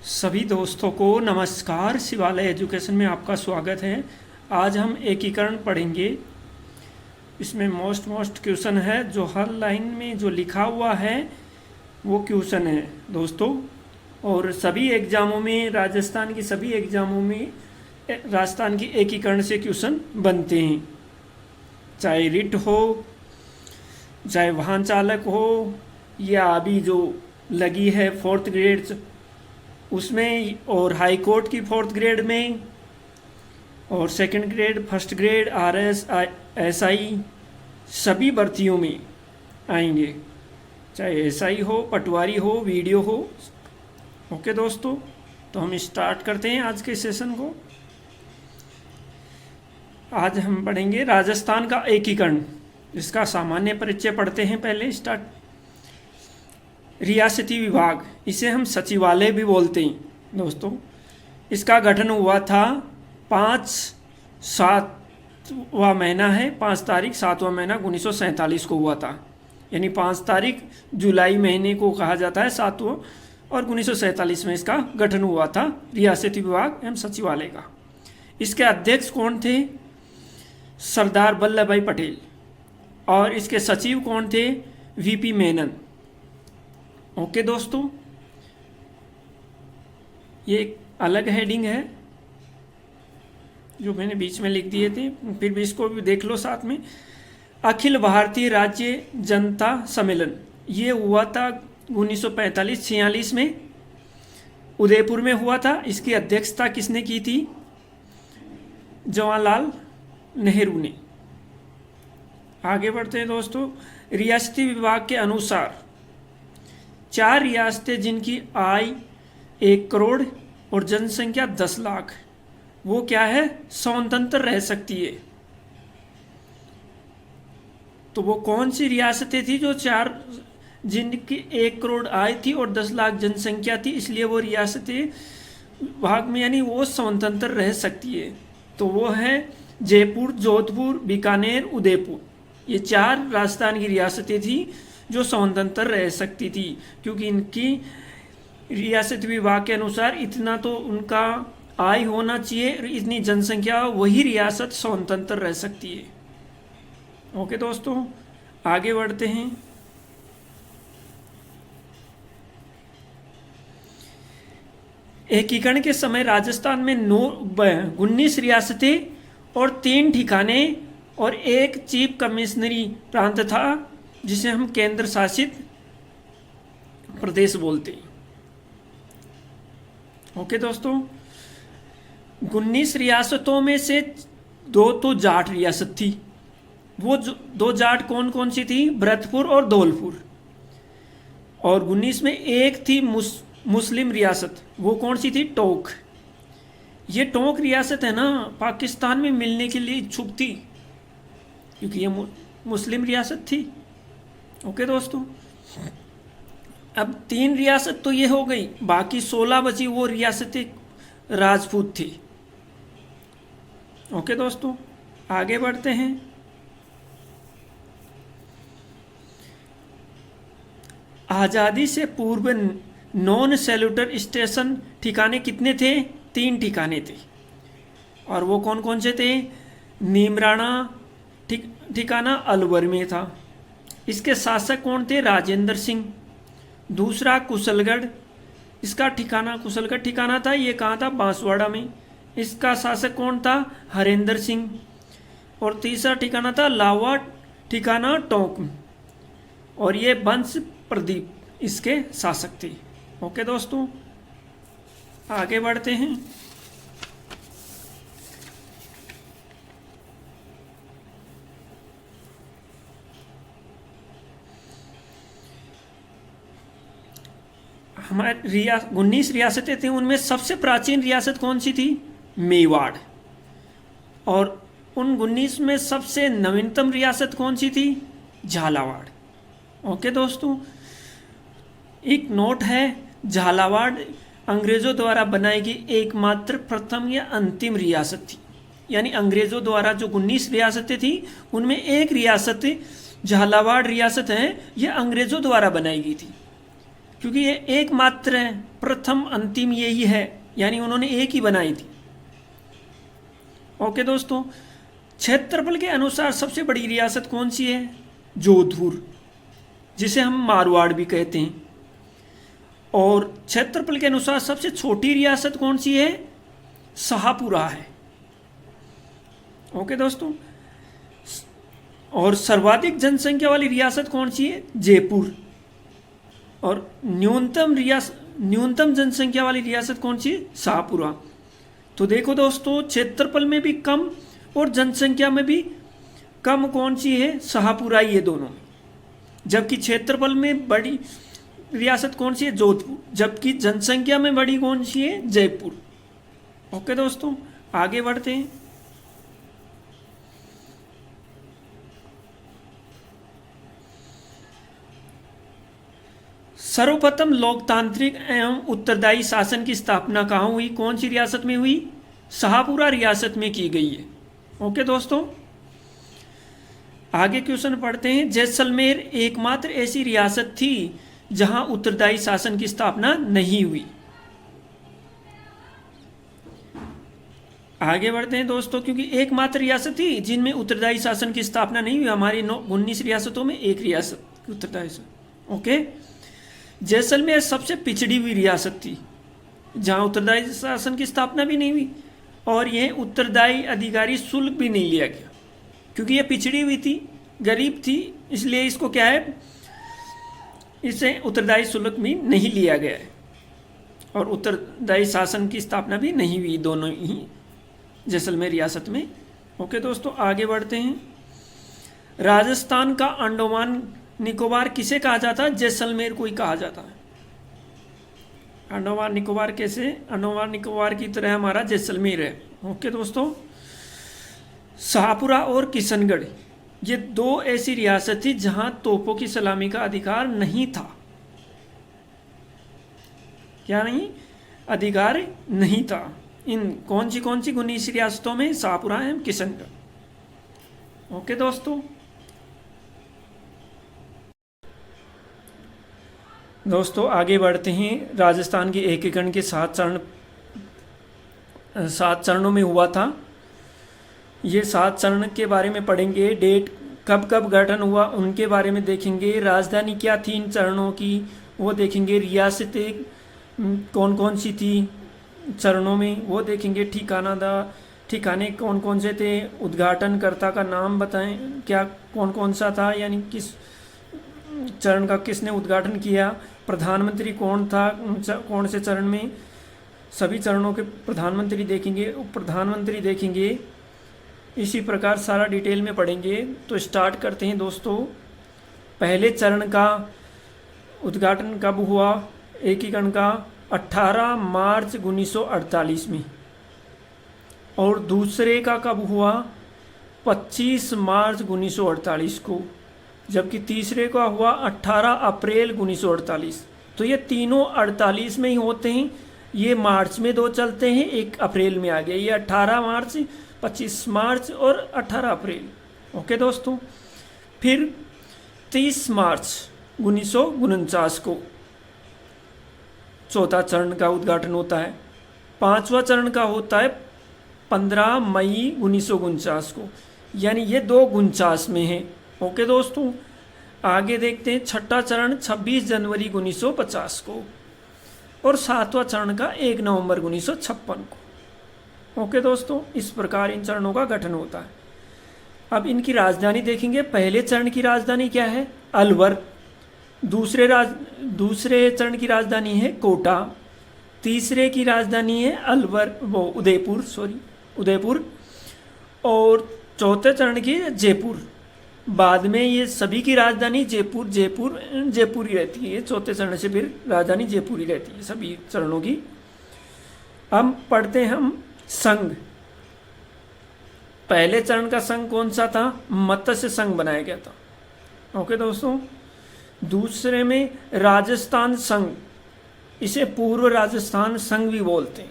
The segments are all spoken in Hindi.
सभी दोस्तों को नमस्कार। शिवालय एजुकेशन में आपका स्वागत है। आज हम एकीकरण पढ़ेंगे। इसमें मोस्ट क्वेश्चन है, जो हर लाइन में जो लिखा हुआ है वो क्वेश्चन है दोस्तों। और सभी एग्ज़ामों में, राजस्थान की सभी एग्ज़ामों में राजस्थान की एकीकरण से क्वेश्चन बनते हैं, चाहे रिट हो, चाहे वाहन चालक हो, या अभी जो लगी है 4th ग्रेड उसमें, और हाई कोर्ट की 4th ग्रेड में, और 2nd grade, 1st grade, RS, SI सभी भर्तियों में आएंगे, चाहे SI हो, पटवारी हो, वीडियो हो। ओके दोस्तों, तो हम स्टार्ट करते हैं आज के सेशन को। आज हम पढ़ेंगे राजस्थान का एकीकरण। इसका सामान्य परिचय पढ़ते हैं पहले। स्टार्ट। रियासती विभाग, इसे हम सचिवालय भी बोलते हैं दोस्तों। इसका गठन हुआ था 5/7वां महीना है, 5 तारीख 7वां महीना 1947 को हुआ था। यानी 5 तारीख जुलाई महीने को कहा जाता है 7वां, और 1947 में इसका गठन हुआ था रियासती विभाग एवं सचिवालय का। इसके अध्यक्ष कौन थे? सरदार वल्लभ भाई पटेल। और इसके सचिव कौन थे? VP मेनन। ओके दोस्तों, ये एक अलग हेडिंग है जो मैंने बीच में लिख दिए थे, फिर भी इसको भी देख लो साथ में। अखिल भारतीय राज्य जनता सम्मेलन, ये हुआ था 1945-46 में, उदयपुर में हुआ था। इसकी अध्यक्षता किसने की थी? जवाहरलाल नेहरू ने। आगे बढ़ते हैं दोस्तों। रियासती विभाग के अनुसार 4 रियासतें जिनकी आय 1 करोड़ और जनसंख्या 10 लाख, वो क्या है? स्वतंत्र रह सकती है। तो वो कौन सी रियासतें थी जो 4 जिनकी 1 करोड़ आय थी और 10 लाख जनसंख्या थी, इसलिए वो रियासतें भाग में, यानी वो स्वतंत्र रह सकती है। तो वो है जयपुर, जोधपुर, बीकानेर, उदयपुर। ये 4 राजस्थान की रियासतें थी जो स्वतंत्र रह सकती थी, क्योंकि इनकी रियासत विभाग के अनुसार इतना तो उनका आय होना चाहिए, इतनी जनसंख्या, वही रियासत स्वतंत्र रह सकती है। ओके दोस्तों, आगे बढ़ते हैं। एकीकरण के समय राजस्थान में 19 रियासतें और 3 ठिकाने और 1 चीफ कमिश्नरी प्रांत था, जिसे हम केंद्र शासित प्रदेश बोलते हैं। ओके दोस्तों, 19 रियासतों में से 2 तो जाट रियासत थी। वो 2 जाट कौन कौन सी थी? भरतपुर और धौलपुर। और 19 में 1 थी मुस्लिम रियासत, वो कौन सी थी? टोंक। ये टोंक रियासत है ना, पाकिस्तान में मिलने के लिए इच्छुक थी, क्योंकि ये मुस्लिम रियासत थी। ओके दोस्तों, अब 3 रियासत तो ये हो गई, बाकी 16 बची वो रियासतें राजपूत थी। ओके दोस्तों, आगे बढ़ते हैं। आज़ादी से पूर्व नॉन सैल्यूटर स्टेशन ठिकाने कितने थे? 3 ठिकाने थे। और वो कौन कौन से थे? नीमराणा ठिकाना अलवर में था। इसके शासक कौन थे? राजेंद्र सिंह। दूसरा कुशलगढ़, इसका ठिकाना, कुशलगढ़ ठिकाना था, ये कहाँ था? बांसवाड़ा में। इसका शासक कौन था? हरेंद्र सिंह। और तीसरा ठिकाना था लावा ठिकाना टोंक, और ये वंश प्रदीप इसके शासक थे। ओके दोस्तों, आगे बढ़ते हैं। हमारे 19 रियासतें थी, उनमें सबसे प्राचीन रियासत कौन सी थी? मेवाड़। और उन 19 में सबसे नवीनतम रियासत कौन सी थी? झालावाड़। ओके दोस्तों, एक नोट है, झालावाड़ अंग्रेज़ों द्वारा बनाई गई एकमात्र प्रथम या अंतिम रियासत थी। यानी अंग्रेज़ों द्वारा जो 19 रियासतें थी, उनमें एक रियासत झालावाड़ रियासत है, यह अंग्रेज़ों द्वारा बनाई गई थी। क्योंकि ये एकमात्र है, प्रथम अंतिम यही है, यानी उन्होंने एक ही बनाई थी। ओके दोस्तों, क्षेत्रफल के अनुसार सबसे बड़ी रियासत कौन सी है? जोधपुर, जिसे हम मारवाड़ भी कहते हैं। और क्षेत्रफल के अनुसार सबसे छोटी रियासत कौन सी है? शाहपुरा है। ओके दोस्तों, और सर्वाधिक जनसंख्या वाली रियासत कौन सी है? जयपुर। और न्यूनतम जनसंख्या वाली रियासत कौन सी है? शाहपुरा। तो देखो दोस्तों, क्षेत्रफल में भी कम और जनसंख्या में भी कम कौन सी है? शाहपुरा ही है दोनों में। जबकि क्षेत्रफल में बड़ी रियासत कौन सी है? जोधपुर। जबकि जनसंख्या में बड़ी कौन सी है? जयपुर। ओके दोस्तों, आगे बढ़ते हैं। सर्वप्रथम लोकतांत्रिक एवं उत्तरदायी शासन की स्थापना कहाँ हुई? कौन सी रियासत में हुई? शाहपुरा रियासत में की गई है। ओके दोस्तों, आगे क्वेश्चन पढ़ते हैं। जैसलमेर एकमात्र ऐसी रियासत थी जहां उत्तरदायी शासन की स्थापना नहीं हुई। आगे बढ़ते हैं दोस्तों, क्योंकि एकमात्र रियासत थी जिनमें उत्तरदायी शासन की स्थापना नहीं हुई। हमारी 19 रियासतों में एक रियासत उत्तरदायी शासन। ओके, जैसलमेर सबसे पिछड़ी हुई रियासत थी जहां उत्तरदायी शासन की स्थापना भी नहीं हुई और यह उत्तरदायी अधिकारी शुल्क भी नहीं लिया गया, क्योंकि ये पिछड़ी हुई थी, गरीब थी, इसलिए इसको क्या है, इसे उत्तरदायी शुल्क भी नहीं लिया गया है और उत्तरदायी शासन की स्थापना भी नहीं हुई दोनों ही जैसलमेर रियासत में। ओके दोस्तों, आगे बढ़ते हैं। राजस्थान का अंडमान निकोबार किसे कहा जाता है? जैसलमेर को ही कहा जाता है। अंडमान निकोबार कैसे? अंडमान निकोबार की तरह हमारा जैसलमेर है। ओके दोस्तों, शाहपुरा और किशनगढ़ ये दो ऐसी रियासत थी जहां तोपों की सलामी का अधिकार नहीं था। क्या नहीं? अधिकार नहीं था। इन कौन सी 19 रियासतों में? शाहपुरा एवं किशनगढ़। ओके दोस्तों, आगे बढ़ते हैं। राजस्थान के एकीकरण के 7 चरणों में हुआ था। ये 7 चरण के बारे में पढ़ेंगे। डेट कब कब गठन हुआ उनके बारे में देखेंगे। राजधानी क्या थी इन चरणों की वो देखेंगे। रियासतें कौन कौन सी थी चरणों में वो देखेंगे। ठिकाने कौन कौन से थे। उद्घाटनकर्ता का नाम बताएं, क्या कौन कौन सा था, यानी किस चरण का किसने उद्घाटन किया। प्रधानमंत्री कौन था कौन से चरण में। सभी चरणों के प्रधानमंत्री देखेंगे, उप प्रधानमंत्री देखेंगे। इसी प्रकार सारा डिटेल में पढ़ेंगे। तो स्टार्ट करते हैं दोस्तों। पहले चरण का उद्घाटन कब हुआ एकीकरण का? 18 मार्च 1948 में। और दूसरे का कब हुआ? 25 मार्च 1948 को। जबकि तीसरे का हुआ 18 अप्रैल 1948। तो ये तीनों 48 में ही होते हैं। ये मार्च में 2 चलते हैं, एक अप्रैल में आ गया। ये 18 मार्च, 25 मार्च और 18 अप्रैल। ओके दोस्तों, फिर 30 मार्च 1949 को चौथा चरण का उद्घाटन होता है। 5वां चरण का होता है 15 मई 1949 को, यानी ये 249 में है। ओके दोस्तों, आगे देखते हैं। छठा चरण 26 जनवरी 1950 को और 7वां चरण का 1 नवंबर 1956 को। ओके दोस्तों, इस प्रकार इन चरणों का गठन होता है। अब इनकी राजधानी देखेंगे। पहले चरण की राजधानी क्या है? अलवर। दूसरे चरण की राजधानी है कोटा। तीसरे की राजधानी है उदयपुर। और चौथे चरण की जयपुर। बाद में ये सभी की राजधानी जयपुर ही रहती है। चौथे चरण से फिर राजधानी जयपुर ही रहती है सभी चरणों की। अब पढ़ते हैं हम संघ। पहले चरण का संघ कौन सा था? मत्स्य संघ बनाया गया था। ओके दोस्तों, दूसरे में राजस्थान संघ, इसे पूर्व राजस्थान संघ भी बोलते हैं।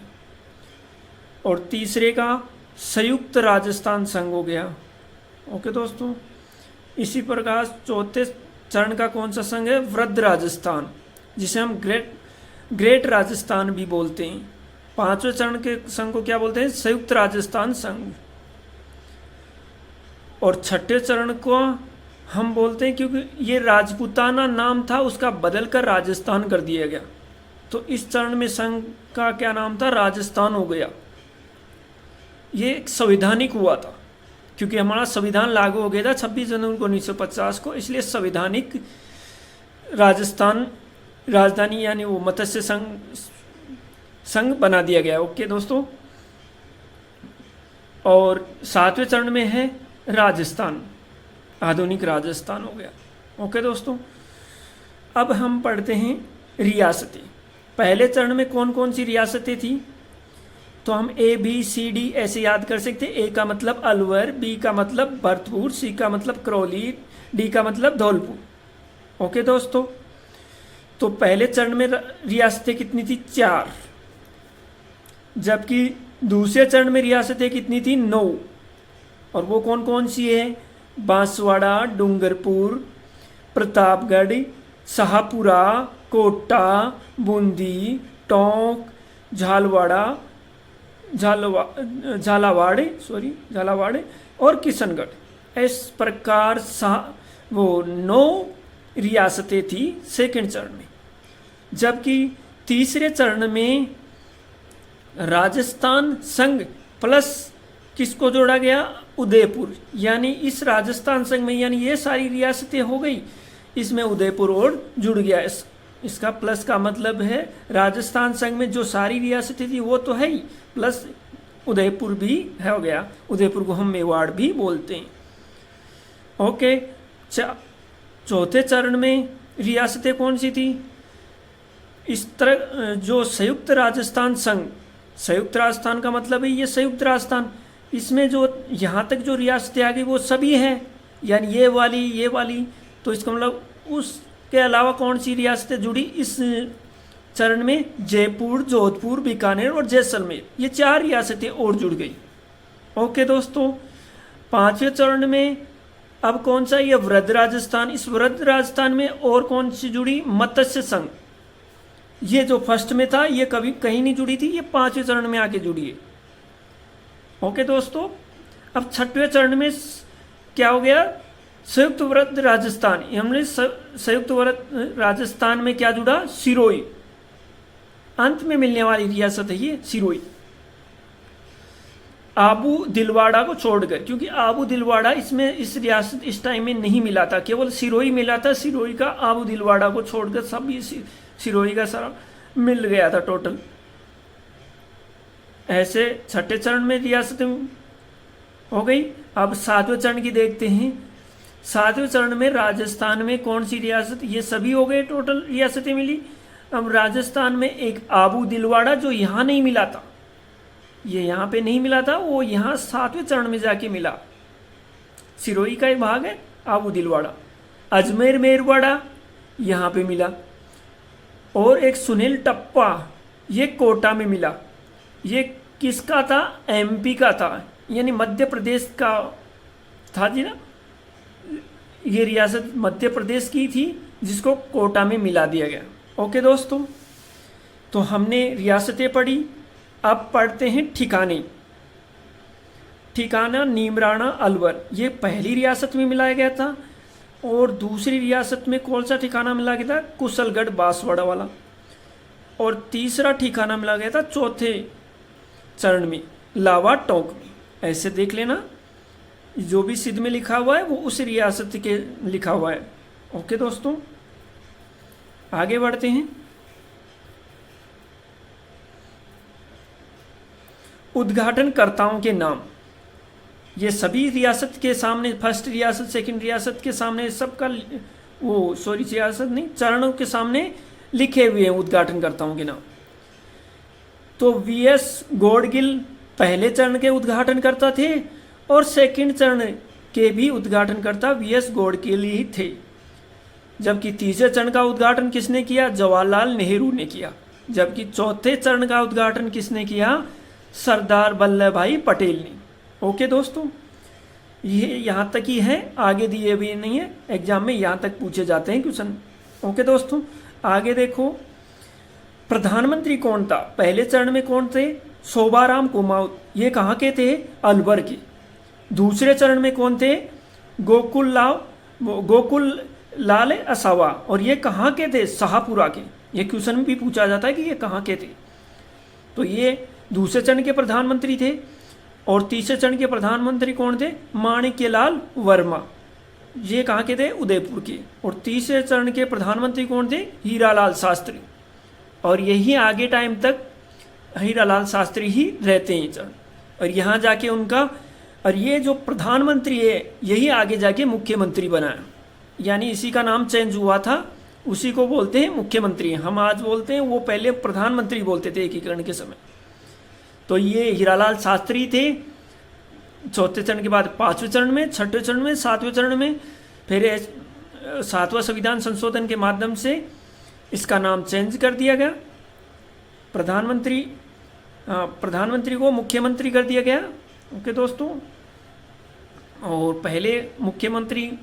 और तीसरे का संयुक्त राजस्थान संघ हो गया। ओके दोस्तों, इसी प्रकार चौथे चरण का कौन सा संघ है? वृद्ध राजस्थान। जिसे हम ग्रेट राजस्थान भी बोलते हैं। पांचवें चरण के संघ को क्या बोलते हैं? संयुक्त राजस्थान संघ। और छठे चरण को हम बोलते हैं, क्योंकि ये राजपूताना नाम था, उसका बदलकर राजस्थान कर दिया गया, तो इस चरण में संघ का क्या नाम था? राजस्थान हो गया। ये एक संवैधानिक हुआ था, क्योंकि हमारा संविधान लागू हो गया था 26 जनवरी 1950 को, इसलिए संवैधानिक राजस्थान राजधानी यानी वो मत्स्य संघ बना दिया गया। ओके दोस्तों। और सातवें चरण में है राजस्थान, आधुनिक राजस्थान हो गया। ओके दोस्तों। अब हम पढ़ते हैं रियासतें। पहले चरण में कौन कौन सी रियासतें थी? तो हम ABCD ऐसे याद कर सकते। ए का मतलब अलवर, बी का मतलब भरतपुर, सी का मतलब करौली, डी का मतलब धौलपुर। ओके दोस्तों। तो पहले चरण में रियासतें कितनी थी? 4। जबकि दूसरे चरण में रियासतें कितनी थी? 9। और वो कौन कौन सी है? बांसवाड़ा, डूंगरपुर, प्रतापगढ़, शाहपुरा, कोटा, बूंदी, टोंक, झालावाड़ और किशनगढ़। इस प्रकार वो 9 रियासतें थी सेकंड चरण में। जबकि तीसरे चरण में राजस्थान संघ प्लस किसको जोड़ा गया? उदयपुर। यानी इस राजस्थान संघ में, यानी ये सारी रियासतें हो गई, इसमें उदयपुर और जुड़ गया। इसका प्लस का मतलब है राजस्थान संघ में जो सारी रियासतें थी वो तो है ही, प्लस उदयपुर भी हो गया। उदयपुर को हम मेवाड़ भी बोलते हैं। ओके। चौथे चरण में रियासतें कौन सी थी? इस तरह जो संयुक्त राजस्थान संघ, संयुक्त राजस्थान का मतलब है ये संयुक्त राजस्थान, इसमें जो यहाँ तक जो रियासतें आ गई वो सभी हैं, यानी ये वाली। तो इसका मतलब उसके अलावा कौन सी रियासतें जुड़ी इस चरण में? जयपुर, जोधपुर, बीकानेर और जैसलमेर, ये 4 रियासतें और जुड़ गई। ओके दोस्तों। पांचवें चरण में अब कौन सा? ये वृद्ध राजस्थान। इस वृद्ध राजस्थान में और कौन सी जुड़ी? मत्स्य संघ। ये जो फर्स्ट में था ये कभी कहीं नहीं जुड़ी थी, ये पांचवें चरण में आके जुड़ी है। ओके दोस्तों। अब छठवें चरण में क्या हो गया? संयुक्त वृद्ध राजस्थान। हमने संयुक्त वृद्ध राजस्थान में क्या जुड़ा? सिरोही। अंत में मिलने वाली रियासत है ये सिरोही, आबू दिलवाड़ा को छोड़कर, क्योंकि आबू दिलवाड़ा इसमें इस रियासत इस टाइम में नहीं मिला था, केवल सिरोही मिला था। सिरोही का आबू दिलवाड़ा को छोड़कर सब ये सिरोही का सारा मिल गया था टोटल। ऐसे छठे चरण में रियासतें हो गई। अब सातवें चरण की देखते हैं। सातवें चरण में राजस्थान में कौन सी रियासत? ये सभी हो गए, टोटल रियासतें मिली। अब राजस्थान में एक आबू दिलवाड़ा जो यहाँ नहीं मिला था, ये यहाँ पे नहीं मिला था, वो यहाँ सातवें चरण में जाके मिला। सिरोही का एक भाग है आबू दिलवाड़ा। अजमेर मेरवाड़ा यहाँ पे मिला। और एक सुनील टप्पा ये कोटा में मिला। ये किसका था? MP का था, यानी मध्य प्रदेश का था जी ना। ये रियासत मध्य प्रदेश की थी जिसको कोटा में मिला दिया गया। ओके दोस्तों। तो हमने रियासतें पढ़ी। अब पढ़ते हैं ठिकाने। ठिकाना नीमराणा अलवर, ये पहली रियासत में मिलाया गया था। और दूसरी रियासत में कौन सा ठिकाना मिला गया था? कुशलगढ़ बांसवाड़ा वाला। और तीसरा ठिकाना मिला गया था चौथे चरण में लावा टोंक में। ऐसे देख लेना, जो भी सिद्ध में लिखा हुआ है वो उस रियासत के लिखा हुआ है। ओके दोस्तों, आगे बढ़ते हैं। उद्घाटनकर्ताओं के नाम, ये सभी रियासत के सामने, फर्स्ट रियासत सेकंड रियासत के सामने सबका रियासत नहीं, चरणों के सामने लिखे हुए हैं उद्घाटनकर्ताओं के नाम। तो VS गौड़गिल पहले चरण के उद्घाटनकर्ता थे और सेकंड चरण के भी उद्घाटनकर्ता VS गौड़गिल ही थे। जबकि तीसरे चरण का उद्घाटन किसने किया? जवाहरलाल नेहरू ने किया। जबकि चौथे चरण का उद्घाटन किसने किया? सरदार वल्लभ भाई पटेल ने। ओके दोस्तों, ये यहाँ तक ही है, आगे दिए भी नहीं है, एग्जाम में यहाँ तक पूछे जाते हैं क्वेश्चन। ओके दोस्तों, आगे देखो, प्रधानमंत्री कौन था? पहले चरण में कौन थे? शोभाराम कुमाऊत, ये कहाँ के थे? अलवर के। दूसरे चरण में कौन थे? गोकुल लाल असावा, और ये कहाँ के थे? शाहपुरा के। ये क्वेश्चन में भी पूछा जाता है कि ये कहाँ के थे। तो ये दूसरे चरण के प्रधानमंत्री थे। और तीसरे चरण के प्रधानमंत्री कौन थे? माणिक्यलाल वर्मा, ये कहाँ के थे? उदयपुर के। और तीसरे चरण के प्रधानमंत्री कौन थे? हीरालाल शास्त्री। और यही आगे टाइम तक हीरालाल शास्त्री ही रहते हैं चरण। और यहाँ जाके उनका, और ये जो प्रधानमंत्री है यही आगे जाके मुख्यमंत्री बना है, यानी इसी का नाम चेंज हुआ था, उसी को बोलते हैं मुख्यमंत्री। हम आज बोलते हैं, वो पहले प्रधानमंत्री बोलते थे एकीकरण के समय। तो ये हीरालाल शास्त्री थे चौथे चरण के बाद, पांचवें चरण में, छठवें चरण में, सातवें चरण में। फिर सातवां संविधान संशोधन के माध्यम से इसका नाम चेंज कर दिया गया, प्रधानमंत्री को मुख्यमंत्री कर दिया गया। ओके दोस्तों, और पहले मुख्यमंत्री,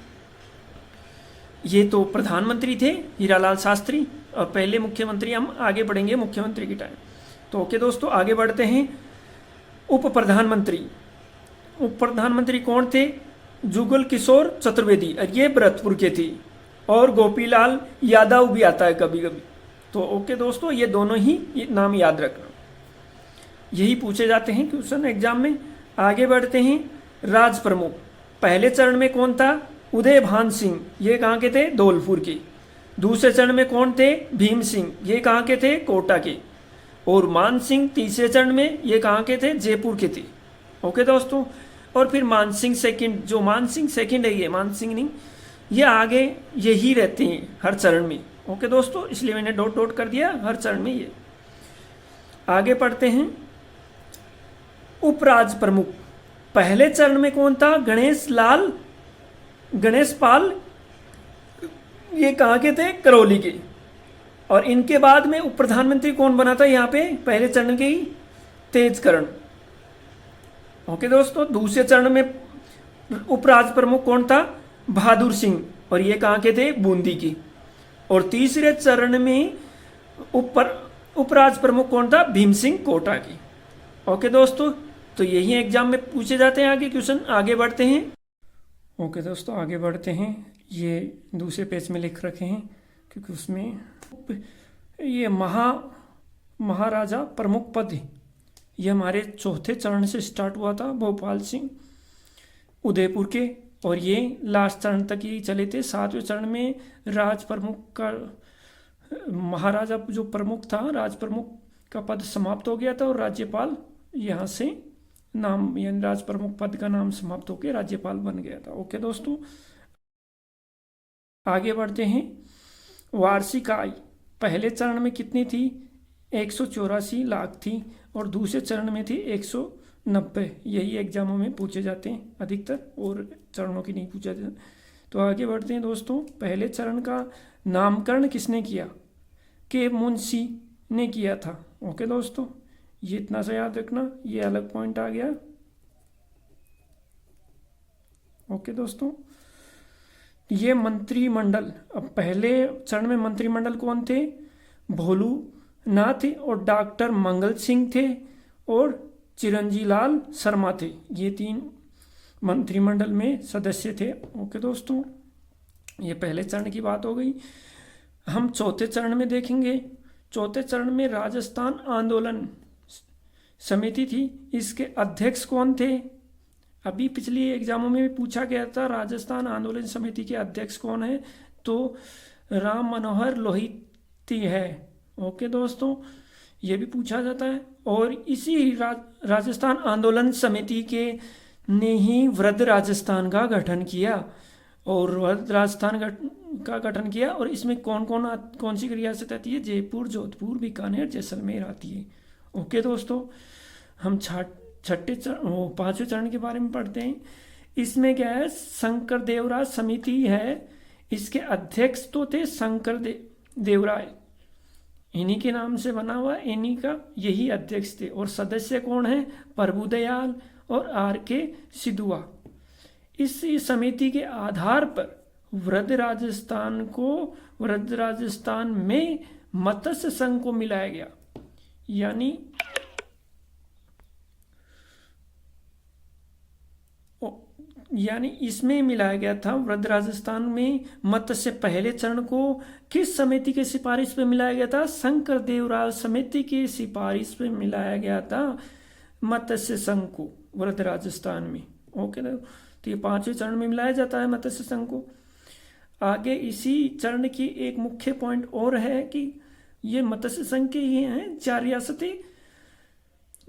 ये तो प्रधानमंत्री थे हीरालाल शास्त्री, और पहले मुख्यमंत्री, हम आगे बढ़ेंगे मुख्यमंत्री की टाइम। तो ओके दोस्तों, आगे बढ़ते हैं। उप प्रधानमंत्री कौन थे? जुगल किशोर चतुर्वेदी, और ये भरतपुर के थे। और गोपीलाल यादव भी आता है कभी कभी। तो ओके दोस्तों, ये दोनों ही नाम याद रखना, यही पूछे जाते हैं क्वेश्चन एग्जाम में। आगे बढ़ते हैं। राज प्रमुख, पहले चरण में कौन था? उदय भान सिंह, ये कहाँ के थे? धौलपुर के। दूसरे चरण में कौन थे? भीम सिंह, ये कहाँ के थे? कोटा के। और मान सिंह तीसरे चरण में, ये कहाँ के थे? जयपुर के थे। ओके दोस्तों, और फिर मान सिंह सेकंड, जो मान सिंह सेकंड है, ये मान सिंह नहीं, ये आगे यही रहते हैं हर चरण में। ओके दोस्तों, इसलिए मैंने डॉट डॉट कर दिया, हर चरण में ये। आगे पढ़ते हैं। उपराज प्रमुख, पहले चरण में कौन था? गणेश पाल, ये कहाँ के थे? करौली के। और इनके बाद में उप प्रधानमंत्री कौन बना था यहाँ पे? पहले चरण के ही तेजकरण। ओके दोस्तों, दूसरे चरण में उपराज प्रमुख कौन था? बहादुर सिंह, और ये कहाँ के थे? बूंदी के। और तीसरे चरण में उपराज प्रमुख कौन था? भीम सिंह, कोटा की। ओके दोस्तों, तो यही एग्जाम में पूछे जाते हैं आगे क्वेश्चन। आगे बढ़ते हैं। ओके दोस्तों, आगे बढ़ते हैं। ये दूसरे पेज में लिख रखे हैं, क्योंकि उसमें ये महाराजा प्रमुख पद, ये हमारे चौथे चरण से स्टार्ट हुआ था, भोपाल सिंह उदयपुर के, और ये लास्ट चरण तक ही चले थे। सातवें चरण में राज प्रमुख का, महाराजा जो प्रमुख था, राज प्रमुख का पद समाप्त हो गया था, और राज्यपाल यहाँ से नाम, यानी राज प्रमुख पद का नाम समाप्त होकर राज्यपाल बन गया था। ओके दोस्तों, आगे बढ़ते हैं। वार्षिक आय पहले चरण में कितनी थी? 184 लाख थी, और दूसरे चरण में थी 190। यही एग्जामों में पूछे जाते हैं अधिकतर, और चरणों की नहीं पूछा जाता। तो आगे बढ़ते हैं दोस्तों। पहले चरण का नामकरण किसने किया? के मुंशी ने किया था। ओके दोस्तों, ये इतना सा याद रखना, ये अलग पॉइंट आ गया। ओके दोस्तों, ये मंत्रिमंडल, अब पहले चरण में मंत्रिमंडल कौन थे? भोलू नाथ और डॉक्टर मंगल सिंह थे, और चिरंजी लाल शर्मा थे। ये तीन मंत्रिमंडल में सदस्य थे। ओके दोस्तों, ये पहले चरण की बात हो गई। हम चौथे चरण में देखेंगे। चौथे चरण में राजस्थान आंदोलन समिति थी, इसके अध्यक्ष कौन थे? अभी पिछली एग्जामों में भी पूछा गया था, राजस्थान आंदोलन समिति के अध्यक्ष कौन है? तो राम मनोहर लोहिती है। ओके दोस्तों, ये भी पूछा जाता है। और इसी राजस्थान आंदोलन समिति के ने ही वृद्ध राजस्थान का गठन किया, और वृद्ध राजस्थान का गठन किया। और इसमें कौन सी रियासत आती है? जयपुर, जोधपुर, बीकानेर, जैसलमेर आती है। ओके दोस्तों, हम पांचवें चरण के बारे में पढ़ते हैं। इसमें क्या है? शंकर देवराय समिति है, इसके अध्यक्ष तो थे शंकर देवराय, इन्हीं के नाम से बना हुआ, इन्हीं का यही अध्यक्ष थे। और सदस्य कौन है? प्रभुदयाल और R.K. सिद्धुआ। इस समिति के आधार पर वृद्ध राजस्थान में मत्स्य संघ को मिलाया गया। यानी इसमें मिलाया गया था। वृद्ध राजस्थान में मत्स्य पहले चरण को किस समिति के सिफारिश पे मिलाया गया था? शंकर देवराव समिति की सिफारिश पे मिलाया गया था मत्स्य संघ को वृद्ध राजस्थान में। ओके, तो ये 5वें चरण में मिलाया जाता है मत्स्य संघ को। आगे इसी चरण की एक मुख्य पॉइंट और है कि ये मत्स्य संघ के ये हैं 4 रियासतें,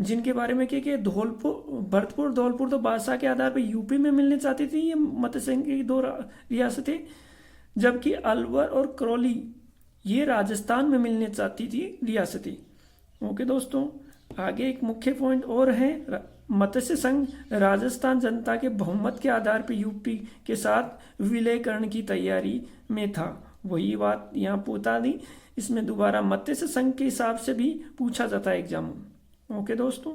जिनके बारे में कि भरतपुर धौलपुर तो बादशाह के आधार पर यूपी में मिलने चाहती थी ये मत्स्य संघ की 2 रियासतें, जबकि अलवर और करौली ये राजस्थान में मिलने चाहती थी रियासतें। ओके दोस्तों, आगे एक मुख्य पॉइंट और है, मत्स्य संघ राजस्थान जनता के बहुमत के आधार पर यूपी के साथ विलयकरण की तैयारी में था। वही बात यहाँ पूछा दी, इसमें दोबारा मत्स्य संघ के हिसाब से भी पूछा जाता है एग्जाम में। ओके दोस्तों,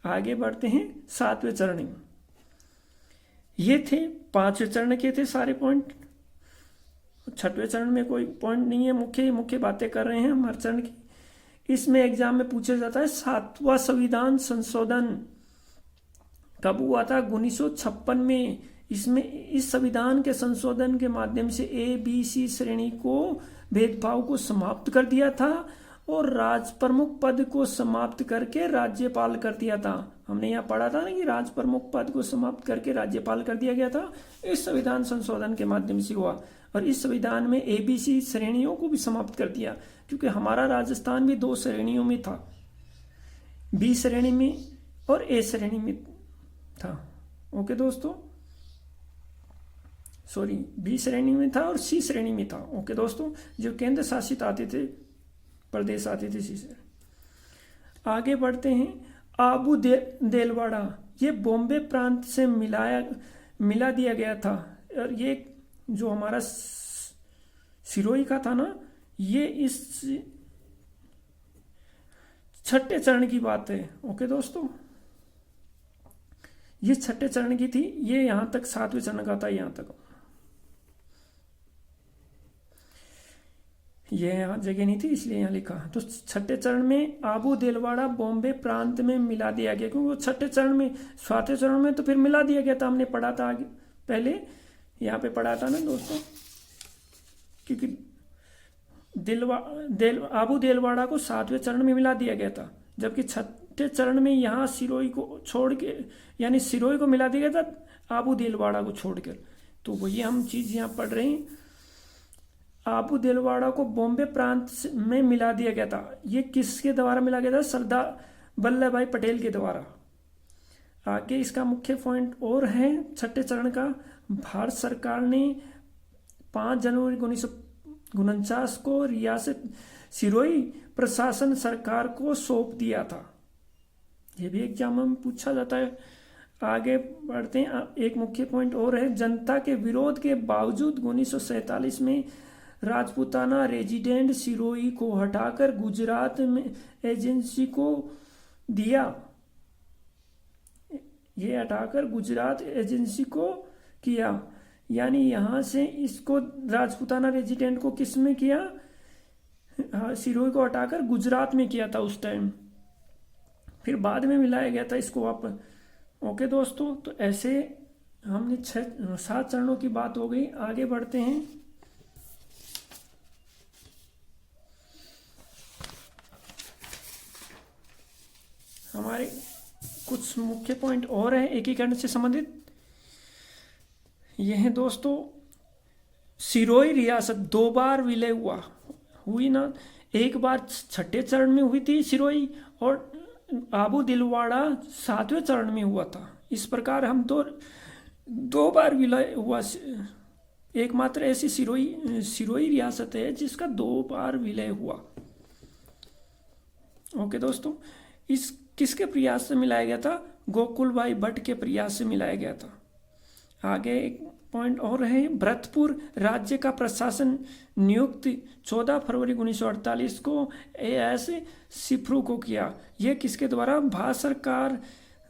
आगे बढ़ते हैं 7वें चरण में। ये थे 5वें चरण के थे सारे पॉइंट। 6वें चरण में कोई पॉइंट नहीं है, मुख्य बातें कर रहे हैं हम हर चरण की। इसमें एग्जाम में पूछा जाता है 7वां संविधान संशोधन कब हुआ था? 1956 में। इसमें इस संविधान के संशोधन के माध्यम से ABC श्रेणी को भेदभाव को समाप्त कर दिया था और राज प्रमुख पद को समाप्त करके राज्यपाल कर दिया था। हमने यहाँ पढ़ा था ना कि राज प्रमुख पद को समाप्त करके राज्यपाल कर दिया गया था। इस संविधान संशोधन के माध्यम से हुआ और इस संविधान में ABC श्रेणियों को भी समाप्त कर दिया, क्योंकि हमारा राजस्थान भी 2 श्रेणियों में था, B श्रेणी में और A श्रेणी में था। ओके दोस्तों, सॉरी, B श्रेणी में था और C श्रेणी में था। ओके दोस्तों, जो केंद्र शासित आते थे प्रदेश आते थे C से। आगे बढ़ते हैं। आबू देलवाड़ा ये बॉम्बे प्रांत से मिला दिया गया था और ये जो हमारा सिरोही का था ना, ये इस 6ठे चरण की बात है। ओके दोस्तों, ये 6ठे चरण की थी, ये यहां तक 7वें चरण का था। यहां तक ये यहाँ जगह नहीं थी इसलिए यहाँ लिखा। तो 6ठे चरण में आबू देलवाड़ा बॉम्बे प्रांत में मिला दिया गया, क्योंकि वो 6ठे चरण में, 7वें चरण में तो फिर मिला दिया गया था। हमने पढ़ा था आगे, पहले यहाँ पे पढ़ा था ना दोस्तों, क्योंकि आबू देलवाड़ा को 7वें चरण में मिला दिया गया था, जबकि 6ठे चरण में यहाँ सिरोही को छोड़ के, यानी सिरोही को मिला दिया गया था आबू देलवाड़ा को छोड़कर। तो वही हम चीज यहाँ पढ़ रहे हैं। आबू देलवाड़ा को बॉम्बे प्रांत में मिला दिया गया था। ये किसके द्वारा मिला गया था? सरदार वल्लभ भाई पटेल के द्वारा। आगे इसका मुख्य पॉइंट और है 6ठे चरण का। भारत सरकार ने 5 जनवरी 1949 को रियासत सिरोही प्रशासन सरकार को सौंप दिया था। ये भी एग्जाम में पूछा जाता है। आगे बढ़ते हैं। एक मुख्य पॉइंट और है, जनता के विरोध के बावजूद 1947 में राजपूताना रेजिडेंट सिरोही को हटाकर गुजरात में एजेंसी को दिया। ये हटाकर गुजरात एजेंसी को किया, यानी यहां से इसको राजपूताना रेजिडेंट को किस में किया? सिरोही को हटाकर गुजरात में किया था उस टाइम, फिर बाद में मिलाया गया था इसको वापस। ओके दोस्तों, तो ऐसे हमने 7 चरणों की बात हो गई। आगे बढ़ते हैं। हमारे कुछ मुख्य पॉइंट और हैं एकीकरण से संबंधित। यह है दोस्तों, सिरोही रियासत 2 बार विलय हुई ना। एक बार 6ठे चरण में हुई थी सिरोही और आबू दिलवाड़ा 7वें चरण में हुआ था। इस प्रकार हम दो बार विलय हुआ। एकमात्र ऐसी सिरोही रियासत है जिसका 2 बार विलय हुआ। ओके दोस्तों, इस किसके प्रयास से मिलाया गया था? गोकुल भाई भट्ट के प्रयास से मिलाया गया था। आगे एक पॉइंट और है, भरतपुर राज्य का प्रशासन नियुक्त 14 फरवरी 1948 को AS सिफ्रू को किया। यह किसके द्वारा? भारत सरकार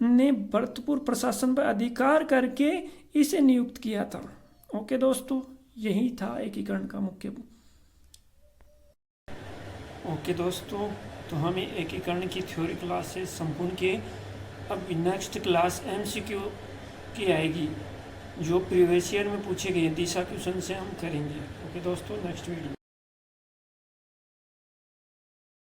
ने भरतपुर प्रशासन पर अधिकार करके इसे नियुक्त किया था। ओके दोस्तों, यही था एकीकरण का मुख्य। ओके दोस्तों, तो हमें एकीकरण की थ्योरी क्लासेस संपूर्ण किए। अब नेक्स्ट क्लास एमसीक्यू की आएगी, जो प्रीवियस ईयर में पूछे गए दिशा क्वेश्चन से हम करेंगे। ओके दोस्तों, नेक्स्ट वीडियो।